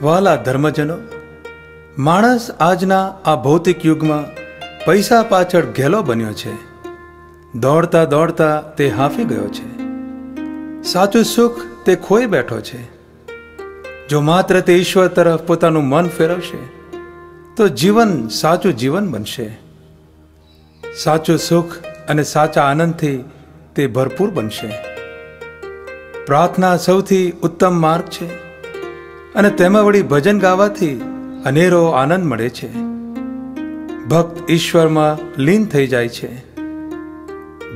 વાલા ધર્મજનો, માણસ આજના આ ભૌતિક યુગમાં પૈસા પાછળ ઘેલો બન્યો છે. દોડતા દોડતા તે હાંફી ગયો છે. સાચું સુખ તે ખોઈ બેઠો છે. જો માત્ર તે ઈશ્વર તરફ પોતાનું મન ફેરવશે તો જીવન સાચું જીવન બનશે. સાચું સુખ અને સાચા આનંદથી તે ભરપૂર બનશે. પ્રાર્થના સૌથી ઉત્તમ માર્ગ છે અને તેમાં વળી ભજન ગાવાથી અનેરો આનંદ મળે છે. ભક્ત ઈશ્વરમાં લીન થઈ જાય છે.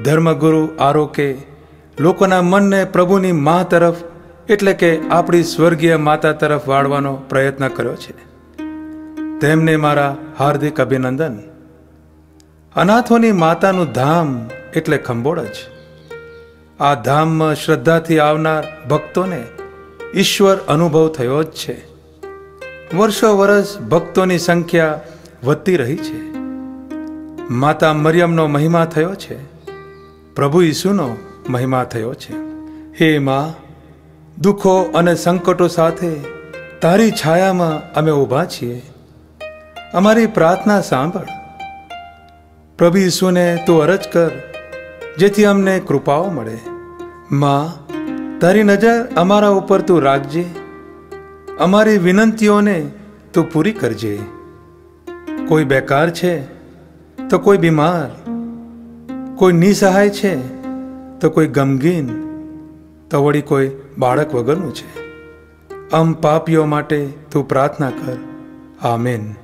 ધર્મગુરુ આરોકે લોકોના મનને પ્રભુની મા તરફ એટલે કે આપણી સ્વર્ગીય માતા તરફ વાળવાનો પ્રયત્ન કર્યો છે. તેમને મારા હાર્દિક અભિનંદન. અનાથોની માતાનું ધામ એટલે ખંભોળ જ. આ ધામમાં શ્રદ્ધાથી આવનાર ભક્તોને ઈશ્વર અનુભવ થયો જ છે. વર્ષો વર્ષ ભક્તોની સંખ્યા વધતી રહી છે. માતા મરિયમનો મહિમા થયો છે. પ્રભુ ઈસુનો મહિમા થયો છે. હે મા, દુઃખો અને સંકટો સાથે તારી છાયામાં અમે ઊભા છીએ. અમારી પ્રાર્થના સાંભળ. પ્રભુ ઈસુને તું અરજ કર જેથી અમને કૃપાઓ મળે. મા, તારી નજર અમારા ઉપર તું રાખજે. અમારી વિનંતીઓને તું પૂરી કરજે. કોઈ બેકાર છે તો કોઈ બીમાર, કોઈ નિસહાય છે તો કોઈ ગમગીન, તો વળી કોઈ બાળક વગરનું છે. પાપીઓ માટે તું પ્રાર્થના કર. આમેન.